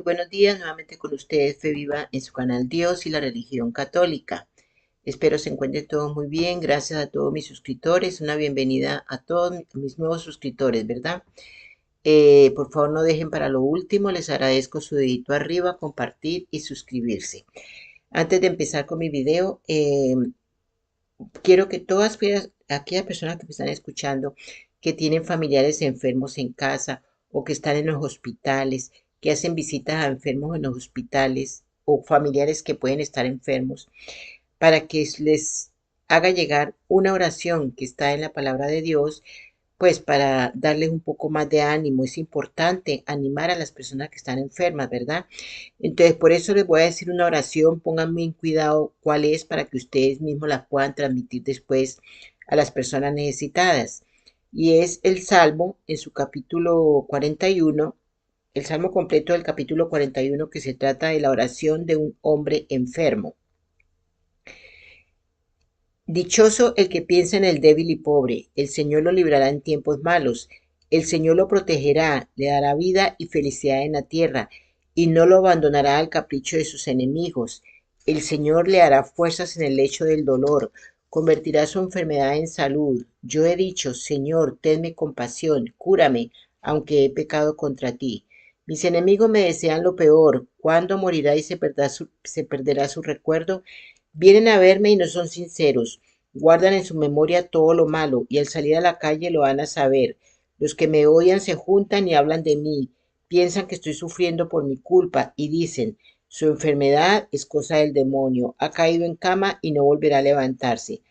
buenos días, nuevamente con ustedes, Fe Viva, en su canal Dios y la religión católica. Espero se encuentren todos muy bien, gracias a todos mis suscriptores, una bienvenida a todos mis nuevos suscriptores, ¿verdad? Por favor no dejen para lo último, les agradezco su dedito arriba, compartir y suscribirse. Antes de empezar con mi video, quiero que todas aquellas personas que me están escuchando, que tienen familiares enfermos en casa o que están en los hospitales, que hacen visitas a enfermos en los hospitales o familiares que pueden estar enfermos, para que les haga llegar una oración que está en la palabra de Dios, pues para darles un poco más de ánimo. Es importante animar a las personas que están enfermas, ¿verdad? Entonces, por eso les voy a decir una oración, pónganme en cuidado cuál es para que ustedes mismos la puedan transmitir después a las personas necesitadas. Y es el Salmo en su capítulo 41, el Salmo completo del capítulo 41, que se trata de la oración de un hombre enfermo. Dichoso el que piensa en el débil y pobre, el Señor lo librará en tiempos malos, el Señor lo protegerá, le dará vida y felicidad en la tierra, y no lo abandonará al capricho de sus enemigos. El Señor le hará fuerzas en el lecho del dolor, convertirá su enfermedad en salud. Yo he dicho, Señor, tenme compasión, cúrame, aunque he pecado contra ti. Mis enemigos me desean lo peor. ¿Cuándo morirá y se perderá su recuerdo? Vienen a verme y no son sinceros. Guardan en su memoria todo lo malo y al salir a la calle lo van a saber. Los que me odian se juntan y hablan de mí. Piensan que estoy sufriendo por mi culpa y dicen, su enfermedad es cosa del demonio. Ha caído en cama y no volverá a levantarse.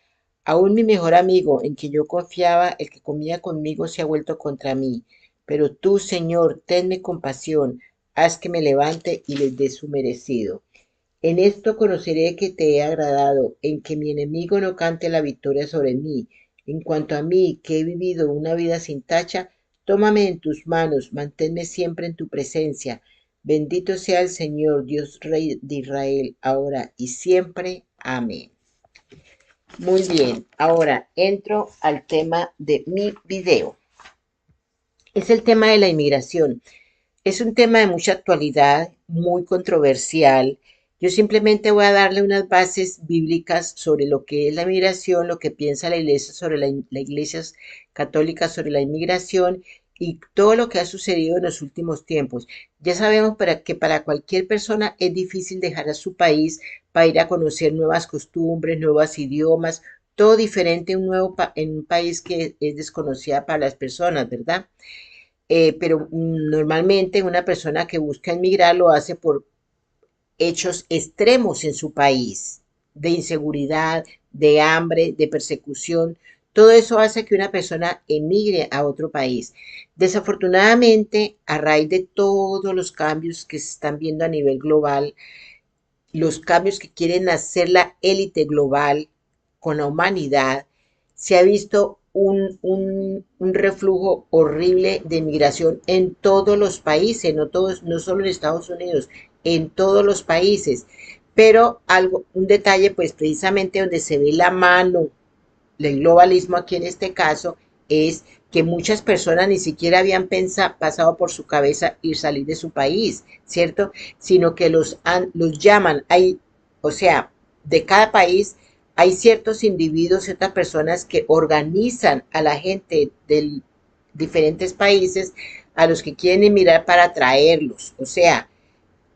Aún mi mejor amigo, en quien yo confiaba, el que comía conmigo, se ha vuelto contra mí. Pero tú, Señor, tenme compasión, haz que me levante y les dé su merecido. En esto conoceré que te he agradado, en que mi enemigo no cante la victoria sobre mí. En cuanto a mí, que he vivido una vida sin tacha, tómame en tus manos, manténme siempre en tu presencia. Bendito sea el Señor, Dios Rey de Israel, ahora y siempre. Amén. Muy bien, ahora entro al tema de mi video. Es el tema de la inmigración. Es un tema de mucha actualidad, muy controversial. Yo simplemente voy a darle unas bases bíblicas sobre lo que es la inmigración, lo que piensa la iglesia sobre la iglesia católica sobre la inmigración y todo lo que ha sucedido en los últimos tiempos. Ya sabemos que para cualquier persona es difícil dejar a su país para ir a conocer nuevas costumbres, nuevos idiomas, todo diferente en un país que es desconocida para las personas, ¿verdad? Pero normalmente una persona que busca emigrar lo hace por hechos extremos en su país, de inseguridad, de hambre, de persecución. Todo eso hace que una persona emigre a otro país. Desafortunadamente, a raíz de todos los cambios que se están viendo a nivel global, los cambios que quieren hacer la élite global con la humanidad, se ha visto un reflujo horrible de migración en todos los países, no solo en Estados Unidos, en todos los países. Pero un detalle, pues precisamente donde se ve la mano del globalismo aquí en este caso, es que muchas personas ni siquiera habían pasado por su cabeza ir salir de su país, ¿cierto? Sino que los llaman, o sea, de cada país hay ciertos individuos, ciertas personas que organizan a la gente de diferentes países a los que quieren emigrar para traerlos, o sea,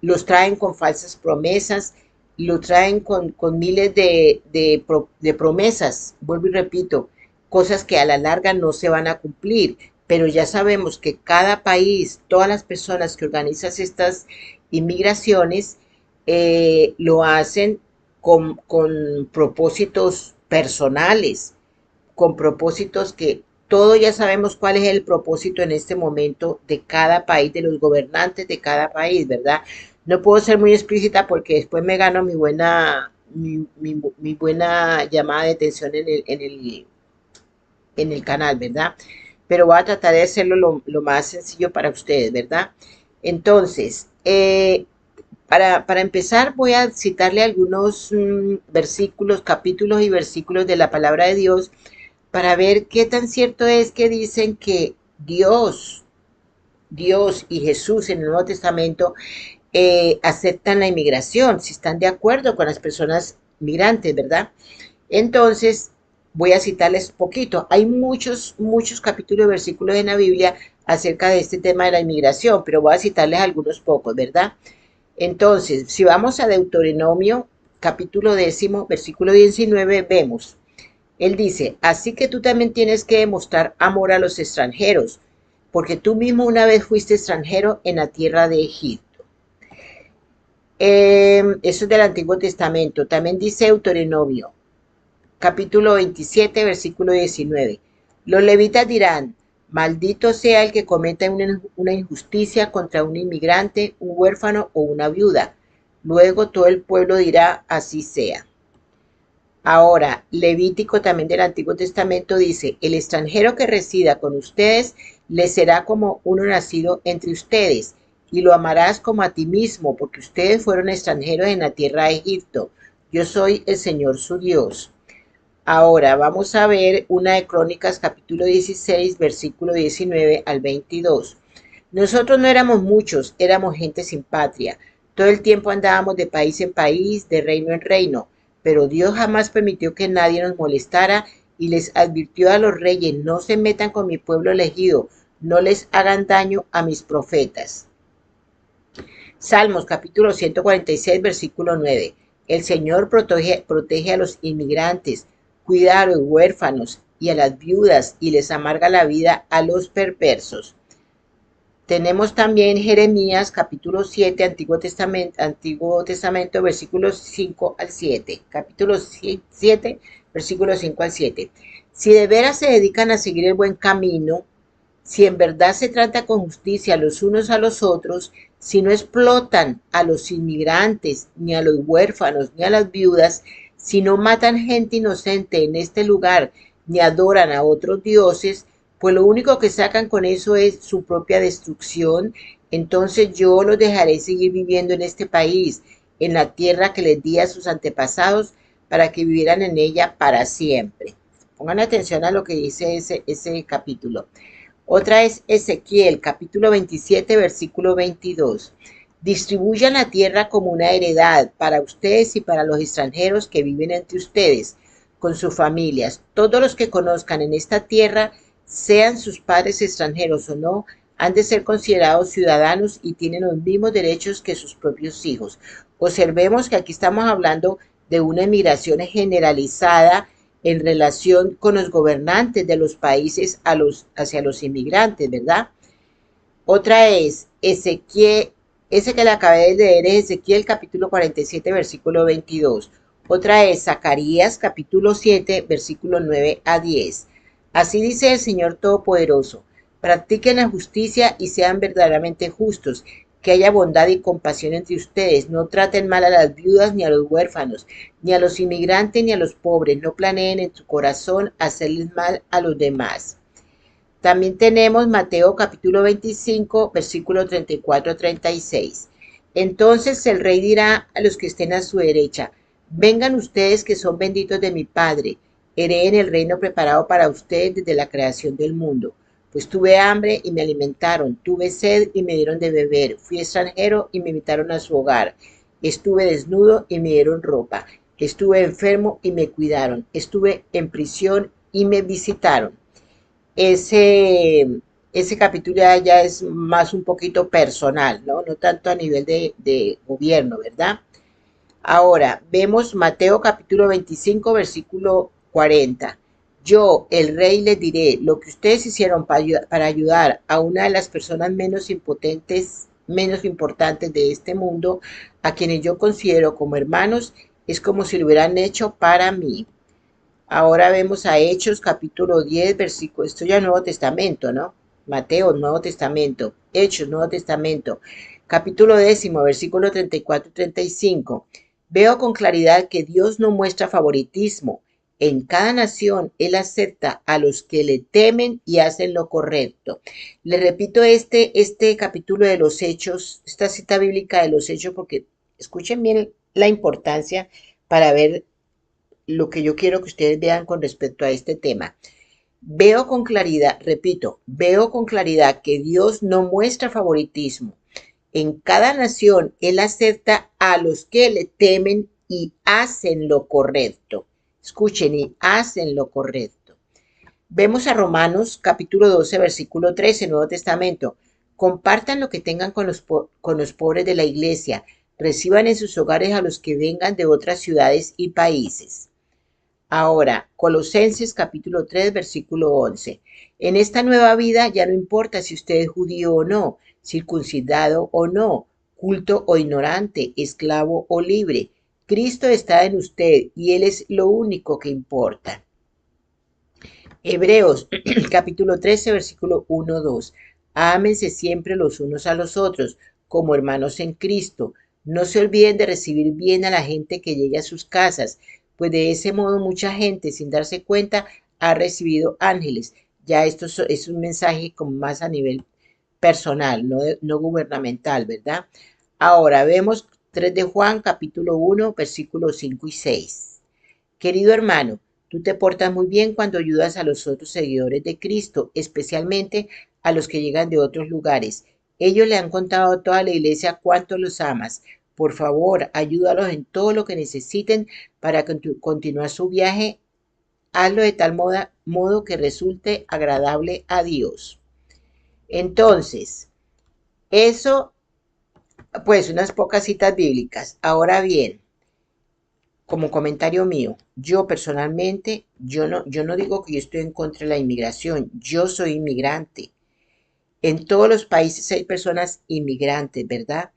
los traen con falsas promesas, lo traen con miles de promesas, vuelvo y repito, cosas que a la larga no se van a cumplir, pero ya sabemos que cada país, todas las personas que organizan estas inmigraciones, lo hacen con propósitos personales, con propósitos que todos ya sabemos cuál es el propósito en este momento de cada país, de los gobernantes de cada país, ¿verdad? No puedo ser muy explícita porque después me gano mi buena llamada de atención en el canal, ¿verdad? Pero voy a tratar de hacerlo lo más sencillo para ustedes, ¿verdad? Entonces, para empezar, voy a citarle algunos versículos, capítulos y versículos de la palabra de Dios para ver qué tan cierto es que dicen que Dios y Jesús en el Nuevo Testamento aceptan la inmigración, si están de acuerdo con las personas migrantes, ¿verdad? Entonces, voy a citarles poquito. Hay muchos capítulos y versículos en la Biblia acerca de este tema de la inmigración, pero voy a citarles algunos pocos, ¿verdad? Entonces, si vamos a Deuteronomio, capítulo 10, versículo 19, vemos, él dice, así que tú también tienes que demostrar amor a los extranjeros, porque tú mismo una vez fuiste extranjero en la tierra de Egipto. Eso es del Antiguo Testamento. También dice Deuteronomio, capítulo 27, versículo 19. Los levitas dirán, maldito sea el que cometa una injusticia contra un inmigrante, un huérfano o una viuda. Luego todo el pueblo dirá, así sea. Ahora, Levítico también del Antiguo Testamento dice, el extranjero que resida con ustedes le será como uno nacido entre ustedes, y lo amarás como a ti mismo, porque ustedes fueron extranjeros en la tierra de Egipto. Yo soy el Señor su Dios. Ahora vamos a ver una de Crónicas capítulo 16, versículo 19 al 22. Nosotros no éramos muchos, éramos gente sin patria. Todo el tiempo andábamos de país en país, de reino en reino, pero Dios jamás permitió que nadie nos molestara y les advirtió a los reyes, no se metan con mi pueblo elegido, no les hagan daño a mis profetas. Salmos capítulo 146, versículo 9. El Señor protege a los inmigrantes, cuida a los huérfanos y a las viudas y les amarga la vida a los perversos. Tenemos también Jeremías capítulo 7, Antiguo Testamento, versículos 5 al 7. Capítulo 7, versículos 5 al 7. Si de veras se dedican a seguir el buen camino, si en verdad se trata con justicia los unos a los otros, si no explotan a los inmigrantes, ni a los huérfanos, ni a las viudas, si no matan gente inocente en este lugar, ni adoran a otros dioses, pues lo único que sacan con eso es su propia destrucción, entonces yo los dejaré seguir viviendo en este país, en la tierra que les di a sus antepasados, para que vivieran en ella para siempre. Pongan atención a lo que dice ese capítulo. Otra es Ezequiel, capítulo 27, versículo 22. Distribuyan la tierra como una heredad para ustedes y para los extranjeros que viven entre ustedes, con sus familias. Todos los que conozcan en esta tierra, sean sus padres extranjeros o no, han de ser considerados ciudadanos y tienen los mismos derechos que sus propios hijos. Observemos que aquí estamos hablando de una emigración generalizada en relación con los gobernantes de los países hacia los inmigrantes, ¿verdad? Otra es Ezequiel, ese que le acabé de leer es Ezequiel capítulo 47, versículo 22. Otra es Zacarías capítulo 7, versículo 9 a 10. Así dice el Señor Todopoderoso, practiquen la justicia y sean verdaderamente justos, que haya bondad y compasión entre ustedes, no traten mal a las viudas ni a los huérfanos, ni a los inmigrantes ni a los pobres, no planeen en su corazón hacerles mal a los demás. También tenemos Mateo capítulo 25, versículo 34 a 36. Entonces el rey dirá a los que estén a su derecha, vengan ustedes que son benditos de mi Padre, hereden el reino preparado para ustedes desde la creación del mundo. Pues tuve hambre y me alimentaron, tuve sed y me dieron de beber, fui extranjero y me invitaron a su hogar, estuve desnudo y me dieron ropa, estuve enfermo y me cuidaron, estuve en prisión y me visitaron. Ese capítulo ya es más un poquito personal, ¿no? No tanto a nivel de gobierno, ¿verdad? Ahora, vemos Mateo capítulo 25, versículo 40. Yo, el rey, les diré, lo que ustedes hicieron para ayudar a una de las personas menos impotentes, menos importantes de este mundo, a quienes yo considero como hermanos, es como si lo hubieran hecho para mí. Ahora vemos a Hechos capítulo 10, versículo, esto ya Nuevo Testamento, ¿no? Mateo, Nuevo Testamento, Hechos, Nuevo Testamento, capítulo 10, versículo 34 y 35. Veo con claridad que Dios no muestra favoritismo. En cada nación Él acepta a los que le temen y hacen lo correcto. Le repito este capítulo de los Hechos, esta cita bíblica de los Hechos, porque escuchen bien la importancia para ver lo que yo quiero que ustedes vean con respecto a este tema. Veo con claridad, repito, veo con claridad que Dios no muestra favoritismo. En cada nación Él acepta a los que le temen y hacen lo correcto. Escuchen, y hacen lo correcto. Vemos a Romanos capítulo 12, versículo 13, Nuevo Testamento. Compartan lo que tengan con los pobres de la iglesia. Reciban en sus hogares a los que vengan de otras ciudades y países. Ahora, Colosenses capítulo 3, versículo 11. En esta nueva vida ya no importa si usted es judío o no, circuncidado o no, culto o ignorante, esclavo o libre. Cristo está en usted y Él es lo único que importa. Hebreos capítulo 13, versículo 1, 2. Ámense siempre los unos a los otros, como hermanos en Cristo. No se olviden de recibir bien a la gente que llegue a sus casas, pues de ese modo mucha gente, sin darse cuenta, ha recibido ángeles. Ya esto es un mensaje como más a nivel personal, no gubernamental, ¿verdad? Ahora vemos 3 de Juan, capítulo 1, versículos 5 y 6. Querido hermano, tú te portas muy bien cuando ayudas a los otros seguidores de Cristo, especialmente a los que llegan de otros lugares. Ellos le han contado a toda la iglesia cuánto los amas. Por favor, ayúdalos en todo lo que necesiten para continuar su viaje. Hazlo de tal modo que resulte agradable a Dios. Entonces, eso, pues unas pocas citas bíblicas. Ahora bien, como comentario mío, yo personalmente, yo no digo que yo estoy en contra de la inmigración, yo soy inmigrante. En todos los países hay personas inmigrantes, ¿verdad?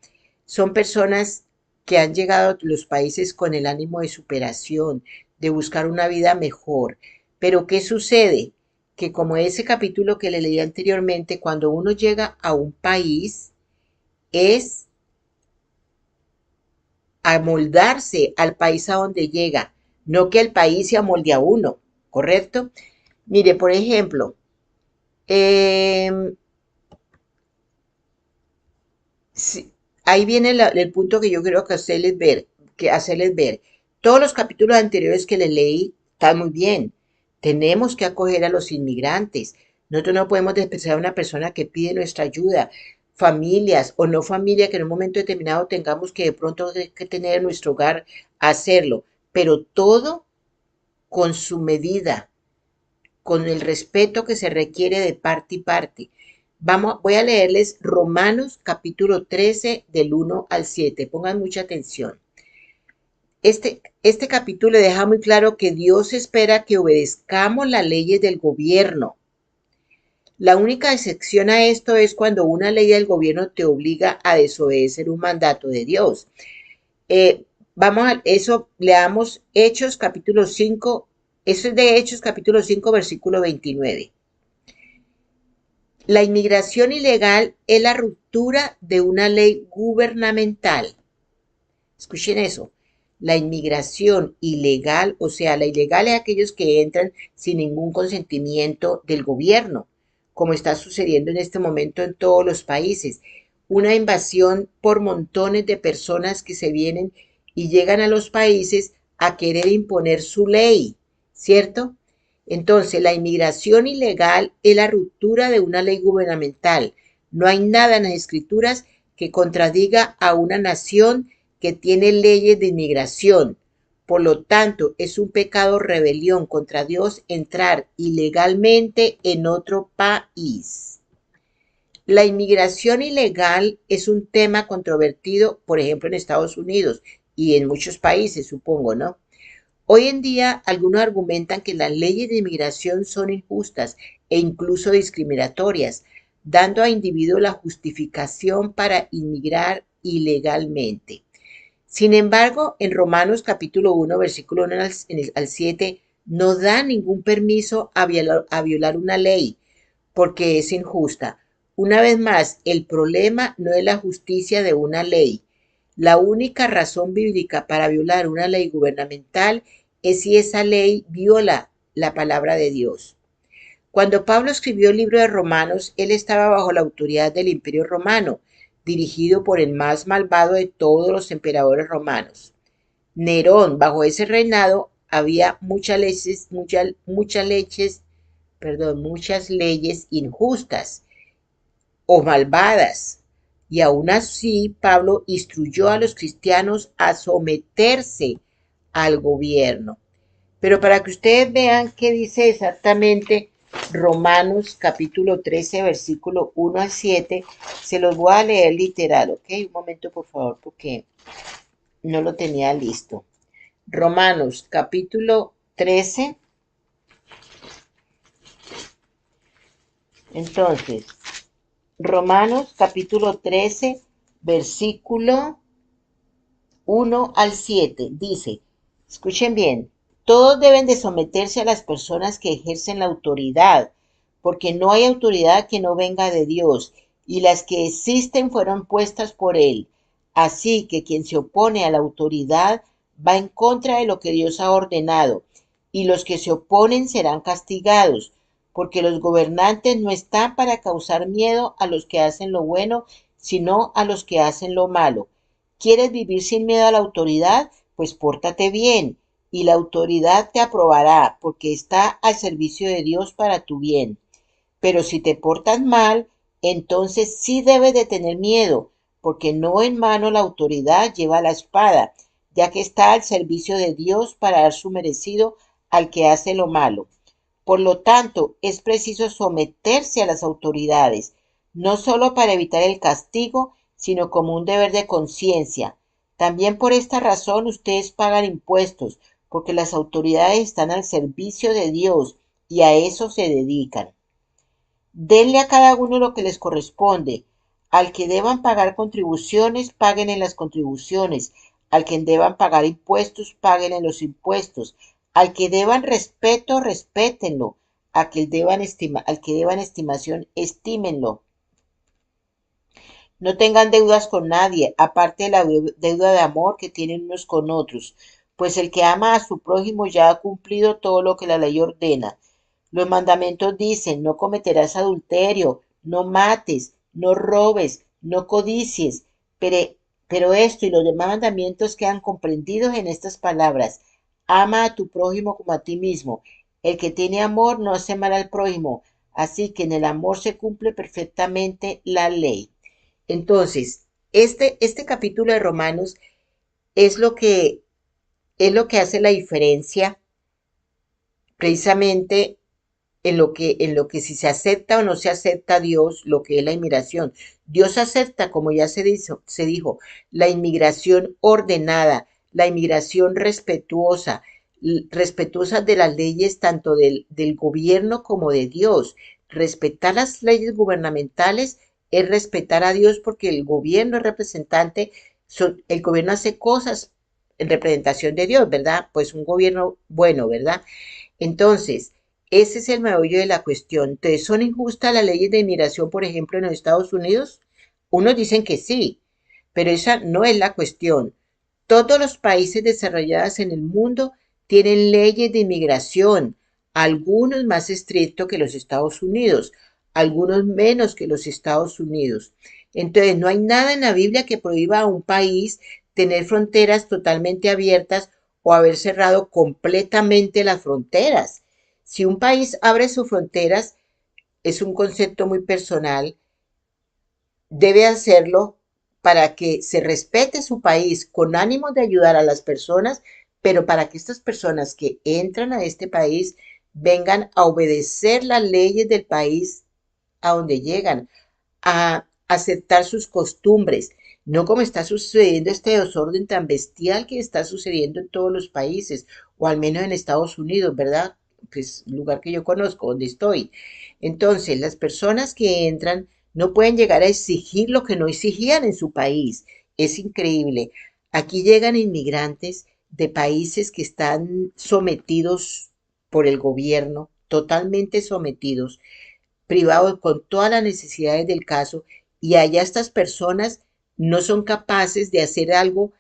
Son personas que han llegado a los países con el ánimo de superación, de buscar una vida mejor. Pero ¿qué sucede? Que como ese capítulo que le leí anteriormente, cuando uno llega a un país, es amoldarse al país a donde llega, no que el país se amolde a uno, ¿correcto? Mire, por ejemplo, eh, si, ahí viene el punto que yo creo que hacerles ver. Todos los capítulos anteriores que les leí están muy bien. Tenemos que acoger a los inmigrantes. Nosotros no podemos despreciar a una persona que pide nuestra ayuda. Familias o no familia que en un momento determinado tengamos que de pronto que tener en nuestro hogar, hacerlo. Pero todo con su medida, con el respeto que se requiere de parte y parte. Voy a leerles Romanos capítulo 13 del 1 al 7. Pongan mucha atención. Este capítulo deja muy claro que Dios espera que obedezcamos las leyes del gobierno. La única excepción a esto es cuando una ley del gobierno te obliga a desobedecer un mandato de Dios. Vamos a eso, leamos Hechos capítulo 5, eso es de Hechos capítulo 5, versículo 29. La inmigración ilegal es la ruptura de una ley gubernamental. Escuchen eso. La inmigración ilegal, o sea, la ilegal es aquellos que entran sin ningún consentimiento del gobierno, como está sucediendo en este momento en todos los países. Una invasión por montones de personas que se vienen y llegan a los países a querer imponer su ley, ¿cierto? Entonces, la inmigración ilegal es la ruptura de una ley gubernamental. No hay nada en las escrituras que contradiga a una nación que tiene leyes de inmigración. Por lo tanto, es un pecado rebelión contra Dios entrar ilegalmente en otro país. La inmigración ilegal es un tema controvertido, por ejemplo, en Estados Unidos y en muchos países, supongo, ¿no? Hoy en día, algunos argumentan que las leyes de inmigración son injustas e incluso discriminatorias, dando a individuos la justificación para inmigrar ilegalmente. Sin embargo, en Romanos capítulo 1, versículo 1 al 7, no da ningún permiso a violar una ley porque es injusta. Una vez más, el problema no es la justicia de una ley. La única razón bíblica para violar una ley gubernamental es si esa ley viola la palabra de Dios. Cuando Pablo escribió el libro de Romanos, él estaba bajo la autoridad del Imperio Romano, dirigido por el más malvado de todos los emperadores romanos. Nerón, bajo ese reinado, había muchas leyes injustas o malvadas. Y aún así, Pablo instruyó a los cristianos a someterse al gobierno. Pero para que ustedes vean qué dice exactamente Romanos capítulo 13, versículo 1 al 7, se los voy a leer literal, ¿ok? Un momento, por favor, porque no lo tenía listo. Romanos capítulo 13. Entonces, Romanos capítulo 13, versículo 1 al 7, dice, escuchen bien, todos deben de someterse a las personas que ejercen la autoridad, porque no hay autoridad que no venga de Dios, y las que existen fueron puestas por Él. Así que quien se opone a la autoridad va en contra de lo que Dios ha ordenado, y los que se oponen serán castigados, porque los gobernantes no están para causar miedo a los que hacen lo bueno, sino a los que hacen lo malo. ¿Quieres vivir sin miedo a la autoridad? Pues pórtate bien y la autoridad te aprobará porque está al servicio de Dios para tu bien. Pero si te portas mal, entonces sí debes de tener miedo, porque no en mano la autoridad lleva la espada, ya que está al servicio de Dios para dar su merecido al que hace lo malo. Por lo tanto, es preciso someterse a las autoridades, no solo para evitar el castigo, sino como un deber de conciencia. También por esta razón ustedes pagan impuestos, porque las autoridades están al servicio de Dios y a eso se dedican. Denle a cada uno lo que les corresponde. Al que deban pagar contribuciones, paguen en las contribuciones. Al que deban pagar impuestos, paguen en los impuestos. Al que deban respeto, respétenlo. Al que deban estimación, estímenlo. No tengan deudas con nadie, aparte de la deuda de amor que tienen unos con otros, pues el que ama a su prójimo ya ha cumplido todo lo que la ley ordena. Los mandamientos dicen, no cometerás adulterio, no mates, no robes, no codicies, pero esto y los demás mandamientos quedan comprendidos en estas palabras. Ama a tu prójimo como a ti mismo. El que tiene amor no hace mal al prójimo, así que en el amor se cumple perfectamente la ley. Entonces, este capítulo de Romanos es lo que, es lo que hace la diferencia precisamente en lo que si se acepta o no se acepta a Dios, lo que es la inmigración. Dios acepta, como ya se dijo, la inmigración ordenada, la inmigración respetuosa, respetuosa de las leyes tanto del gobierno como de Dios. Respetar las leyes gubernamentales es respetar a Dios porque el gobierno es representante, el gobierno hace cosas en representación de Dios, ¿verdad? Pues un gobierno bueno, ¿verdad? Entonces, ese es el meollo de la cuestión. Entonces, ¿son injustas las leyes de inmigración, por ejemplo, en los Estados Unidos? Unos dicen que sí, pero esa no es la cuestión. Todos los países desarrollados en el mundo tienen leyes de inmigración, algunos más estrictos que los Estados Unidos, algunos menos que los Estados Unidos. Entonces, no hay nada en la Biblia que prohíba a un país tener fronteras totalmente abiertas o haber cerrado completamente las fronteras. Si un país abre sus fronteras, es un concepto muy personal, debe hacerlo para que se respete su país con ánimo de ayudar a las personas, pero para que estas personas que entran a este país vengan a obedecer las leyes del país a donde llegan, a aceptar sus costumbres, no como está sucediendo este desorden tan bestial que está sucediendo en todos los países, o al menos en Estados Unidos, ¿verdad? Pues lugar que yo conozco, donde estoy. Entonces, las personas que entran no pueden llegar a exigir lo que no exigían en su país. Es increíble. Aquí llegan inmigrantes de países que están sometidos por el gobierno, totalmente sometidos, privado con todas las necesidades del caso, y allá estas personas no son capaces de hacer algo,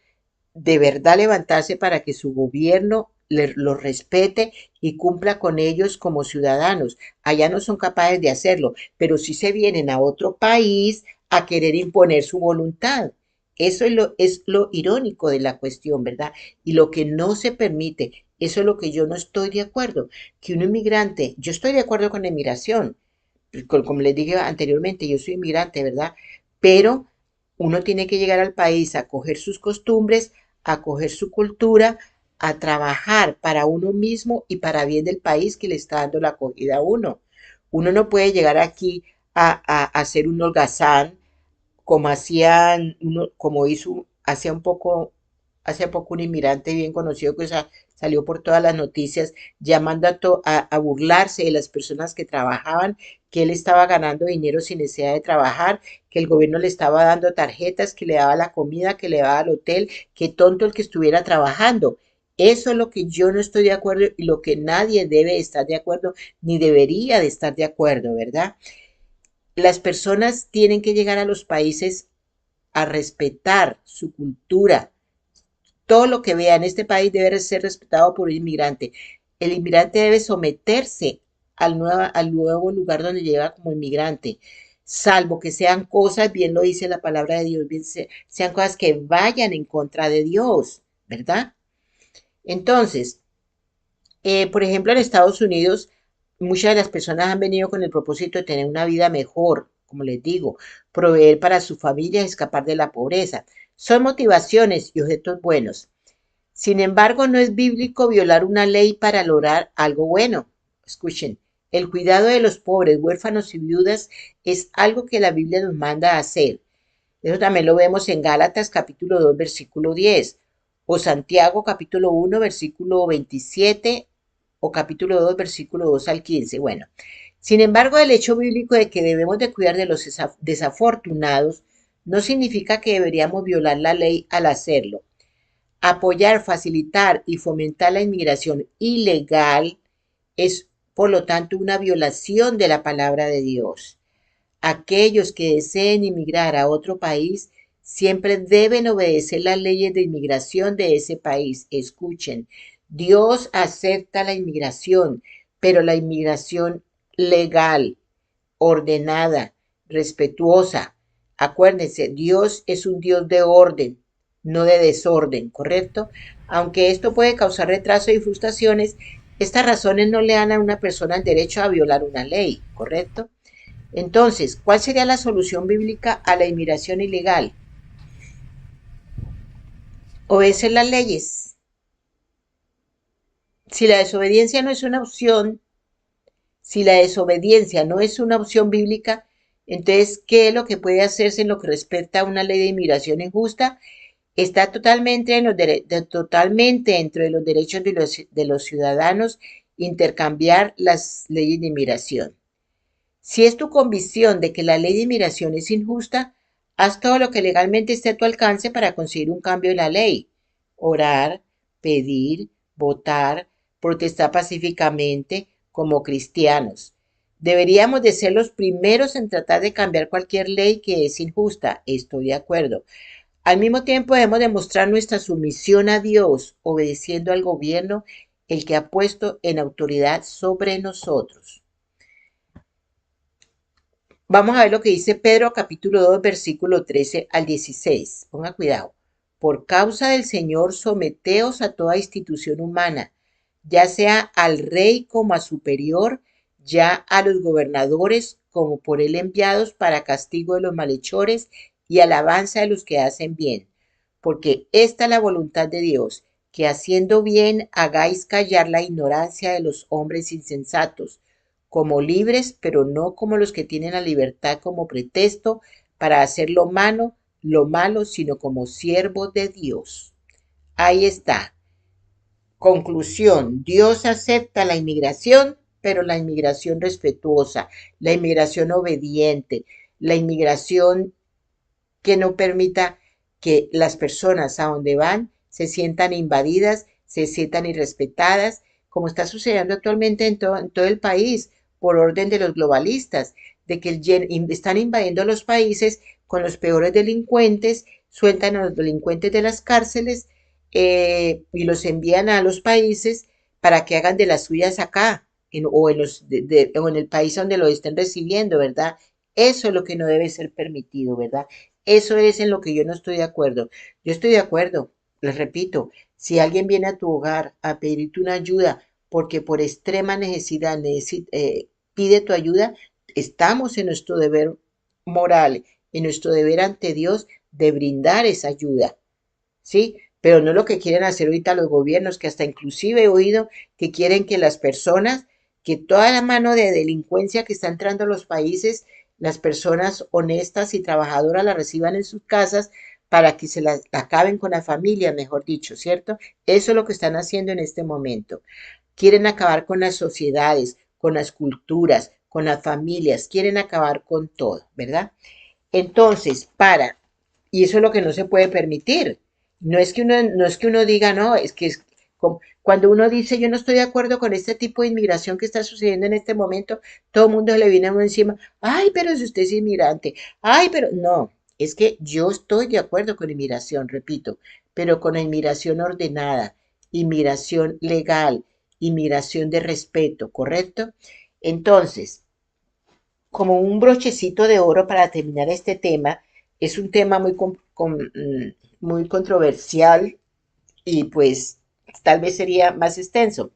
de verdad levantarse para que su gobierno los respete y cumpla con ellos como ciudadanos. Allá no son capaces de hacerlo, pero sí se vienen a otro país a querer imponer su voluntad. Eso es lo irónico de la cuestión, ¿verdad? Y lo que no se permite, eso es lo que yo no estoy de acuerdo, que un inmigrante, yo estoy de acuerdo con la inmigración, como les dije anteriormente, yo soy inmigrante, ¿verdad? Pero Uno tiene que llegar al país a coger sus costumbres, a coger su cultura, a trabajar para uno mismo y para bien del país que le está dando la acogida a uno. Uno no puede llegar aquí a hacer un holgazán como como hizo hace poco un inmigrante bien conocido que salió por todas las noticias llamando a burlarse de las personas que trabajaban, que él estaba ganando dinero sin necesidad de trabajar, que el gobierno le estaba dando tarjetas, que le daba la comida, que le daba el hotel, que tonto el que estuviera trabajando. Eso es lo que yo no estoy de acuerdo y lo que nadie debe estar de acuerdo ni debería de estar de acuerdo, ¿verdad? Las personas tienen que llegar a los países a respetar su cultura. Todo lo que vea en este país debe ser respetado por un inmigrante. El inmigrante debe someterse al nuevo lugar donde llega como inmigrante, salvo que sean cosas, bien lo dice la palabra de Dios, sean cosas que vayan en contra de Dios, ¿verdad? Entonces, por ejemplo, en Estados Unidos, muchas de las personas han venido con el propósito de tener una vida mejor, como les digo, proveer para su familia y escapar de la pobreza. Son motivaciones y objetos buenos. Sin embargo, no es bíblico violar una ley para lograr algo bueno. Escuchen, el cuidado de los pobres, huérfanos y viudas es algo que la Biblia nos manda a hacer. Eso también lo vemos en Gálatas capítulo 2, versículo 10, o Santiago capítulo 1, versículo 27, o capítulo 2, versículo 2 al 15. Bueno, sin embargo, el hecho bíblico de que debemos de cuidar de los desafortunados no significa que deberíamos violar la ley al hacerlo. Apoyar, facilitar y fomentar la inmigración ilegal es, por lo tanto, una violación de la palabra de Dios. Aquellos que deseen inmigrar a otro país siempre deben obedecer las leyes de inmigración de ese país. Escuchen, Dios acepta la inmigración, pero la inmigración legal, ordenada, respetuosa. Acuérdense, Dios es un Dios de orden, no de desorden, ¿correcto? Aunque esto puede causar retraso y frustraciones, estas razones no le dan a una persona el derecho a violar una ley, ¿correcto? Entonces, ¿cuál sería la solución bíblica a la inmigración ilegal? Obedecer las leyes. Si la desobediencia no es una opción, si la desobediencia no es una opción bíblica, entonces, ¿qué es lo que puede hacerse en lo que respecta a una ley de inmigración injusta? Está totalmente dentro de los derechos de los ciudadanos intercambiar las leyes de inmigración. Si es tu convicción de que la ley de inmigración es injusta, haz todo lo que legalmente esté a tu alcance para conseguir un cambio en la ley. Orar, pedir, votar, protestar pacíficamente como cristianos. Deberíamos de ser los primeros en tratar de cambiar cualquier ley que es injusta. Estoy de acuerdo. Al mismo tiempo debemos demostrar nuestra sumisión a Dios, obedeciendo al gobierno, el que ha puesto en autoridad sobre nosotros. Vamos a ver lo que dice Pedro capítulo 2, versículo 13 al 16. Ponga cuidado. Por causa del Señor, someteos a toda institución humana, ya sea al rey como a superior, ya a los gobernadores como por él enviados para castigo de los malhechores y alabanza de los que hacen bien. Porque esta es la voluntad de Dios, que haciendo bien hagáis callar la ignorancia de los hombres insensatos, como libres, pero no como los que tienen la libertad como pretexto para hacer lo malo, sino como siervos de Dios. Ahí está. Conclusión, Dios acepta la inmigración, pero la inmigración respetuosa, la inmigración obediente, la inmigración que no permita que las personas a donde van se sientan invadidas, se sientan irrespetadas, como está sucediendo actualmente en todo el país por orden de los globalistas, de que están invadiendo los países con los peores delincuentes, sueltan a los delincuentes de las cárceles y los envían a los países para que hagan de las suyas acá o en el país donde lo estén recibiendo, ¿verdad? Eso es lo que no debe ser permitido, ¿verdad? Eso es en lo que yo no estoy de acuerdo. Yo estoy de acuerdo, les repito, si alguien viene a tu hogar a pedirte una ayuda porque por extrema necesidad pide tu ayuda, estamos en nuestro deber moral, en nuestro deber ante Dios de brindar esa ayuda, ¿sí? Pero no lo que quieren hacer ahorita los gobiernos, que hasta inclusive he oído que quieren que las personas, que toda la mano de delincuencia que está entrando a los países, las personas honestas y trabajadoras la reciban en sus casas para que se las acaben con la familia, mejor dicho, ¿cierto? Eso es lo que están haciendo en este momento. Quieren acabar con las sociedades, con las culturas, con las familias, quieren acabar con todo, ¿verdad? Entonces, y eso es lo que no se puede permitir. No es que uno diga, no, es que es como, cuando uno dice yo no estoy de acuerdo con este tipo de inmigración que está sucediendo en este momento, todo el mundo le viene a uno encima, ay, pero si usted es inmigrante, ay, pero no, es que yo estoy de acuerdo con inmigración, repito, pero con la inmigración ordenada, inmigración legal, inmigración de respeto, ¿correcto? Entonces, como un brochecito de oro para terminar este tema, es un tema muy controversial y pues tal vez sería más extenso.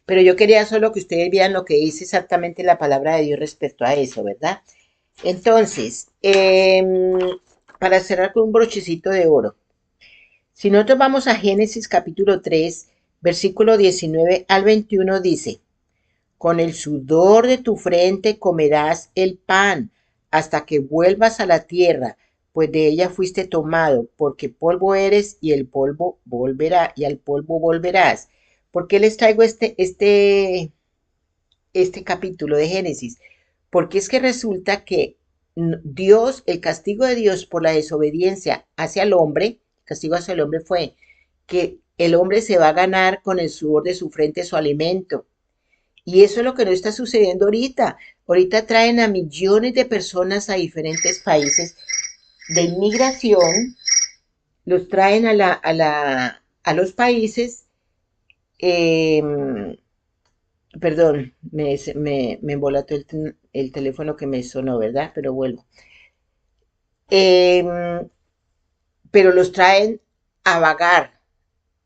Pero yo quería solo que ustedes vean lo que dice exactamente la palabra de Dios respecto a eso, ¿verdad? Entonces, para cerrar con un brochecito de oro, si nosotros vamos a Génesis capítulo 3, versículo 19 al 21, dice, con el sudor de tu frente comerás el pan hasta que vuelvas a la tierra, pues de ella fuiste tomado, porque polvo eres y el polvo volverá, y al polvo volverás. ¿Por qué les traigo este capítulo de Génesis? Porque es que resulta que Dios, el castigo de Dios por la desobediencia hacia el hombre, el castigo hacia el hombre fue que el hombre se va a ganar con el sudor de su frente su alimento. Y eso es lo que no está sucediendo ahorita. Ahorita traen a millones de personas a diferentes países de inmigración, los traen a los países, eh, perdón, me embolató el teléfono que me sonó, ¿verdad? Pero vuelvo. Eh, pero los traen a vagar,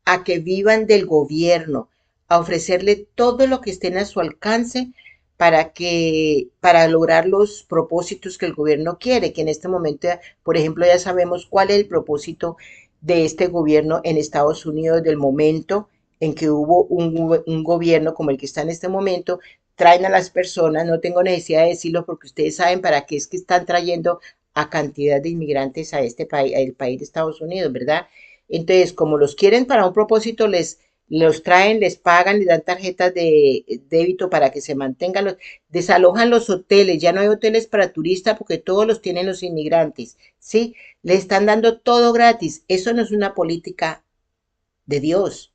a que vivan del gobierno, a ofrecerle todo lo que estén a su alcance para lograr los propósitos que el gobierno quiere, que en este momento, por ejemplo, ya sabemos cuál es el propósito de este gobierno en Estados Unidos del momento en que hubo un gobierno como el que está en este momento, traen a las personas, no tengo necesidad de decirlo porque ustedes saben para qué es que están trayendo a cantidad de inmigrantes a este país, al país de Estados Unidos, ¿verdad? Entonces, como los quieren para un propósito, los traen, les pagan, les dan tarjetas de débito para que se mantengan, desalojan los hoteles, ya no hay hoteles para turistas porque todos los tienen los inmigrantes, ¿sí? Le están dando todo gratis. Eso no es una política de Dios.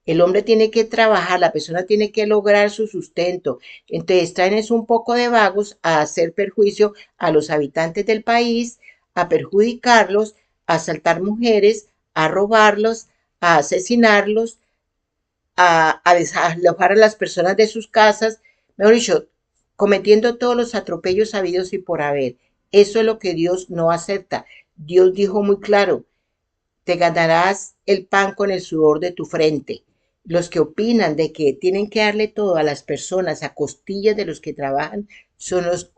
El hombre tiene que trabajar, la persona tiene que lograr su sustento. Entonces traen es un poco de vagos a hacer perjuicio a los habitantes del país, a perjudicarlos, a asaltar mujeres, a robarlos, a asesinarlos, a desalojar a las personas de sus casas, mejor dicho, cometiendo todos los atropellos habidos y por haber. Eso es lo que Dios no acepta. Dios dijo muy claro, te ganarás el pan con el sudor de tu frente. Los que opinan de que tienen que darle todo a las personas a costillas de los que trabajan son los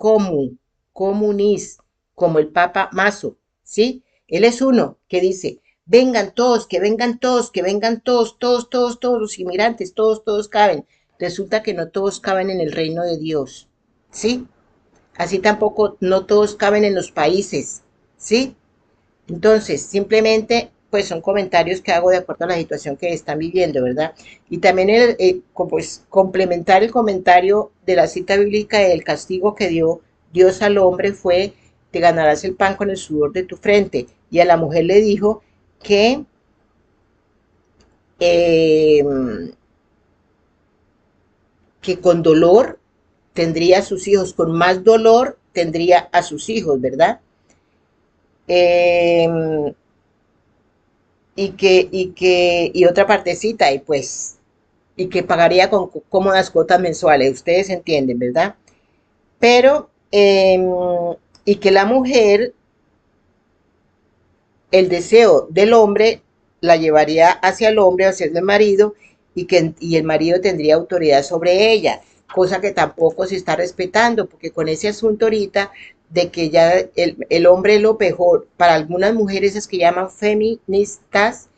comunis, como el Papa Mazo, ¿sí? Él es uno que dice, vengan todos, que vengan todos, que vengan todos, todos, todos, todos los inmigrantes, todos, todos caben. Resulta que no todos caben en el reino de Dios, ¿sí? Así tampoco no todos caben en los países, ¿sí? Entonces, simplemente, pues son comentarios que hago de acuerdo a la situación que están viviendo, ¿verdad? Y también pues, complementar el comentario de la cita bíblica del castigo que dio Dios al hombre fue, te ganarás el pan con el sudor de tu frente. Y a la mujer le dijo que, eh, que con dolor tendría a sus hijos, con más dolor tendría a sus hijos, ¿verdad? Eh, y otra partecita, y que pagaría con cómodas cuotas mensuales, ustedes entienden, ¿verdad? Pero, y que la mujer, el deseo del hombre, la llevaría hacia el hombre, hacia el marido, y el marido tendría autoridad sobre ella, cosa que tampoco se está respetando, porque con ese asunto ahorita de que ya el hombre es lo peor. Para algunas mujeres es que llaman feministas,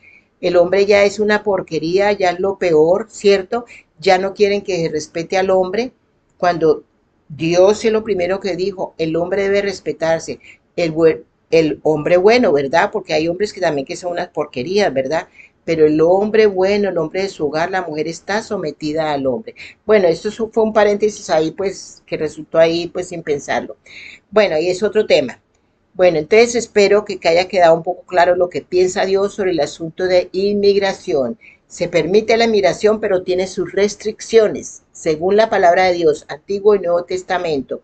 el hombre ya es una porquería, ya es lo peor, ¿cierto? Ya no quieren que se respete al hombre, cuando Dios es lo primero que dijo, el hombre debe respetarse, el, el hombre bueno, ¿verdad? Porque hay hombres que también que son unas porquerías, ¿verdad? Pero el hombre bueno, el hombre de su hogar, la mujer está sometida al hombre. Bueno, esto fue un paréntesis ahí, pues, que resultó ahí, pues, sin pensarlo. Bueno, y es otro tema. Bueno, entonces espero que haya quedado un poco claro lo que piensa Dios sobre el asunto de inmigración. Se permite la inmigración, pero tiene sus restricciones, según la palabra de Dios, Antiguo y Nuevo Testamento.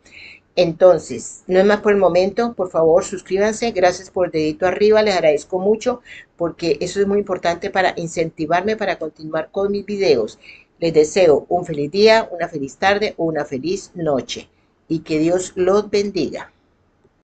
Entonces, no es más por el momento, por favor suscríbanse, gracias por el dedito arriba, les agradezco mucho porque eso es muy importante para incentivarme para continuar con mis videos. Les deseo un feliz día, una feliz tarde o una feliz noche y que Dios los bendiga.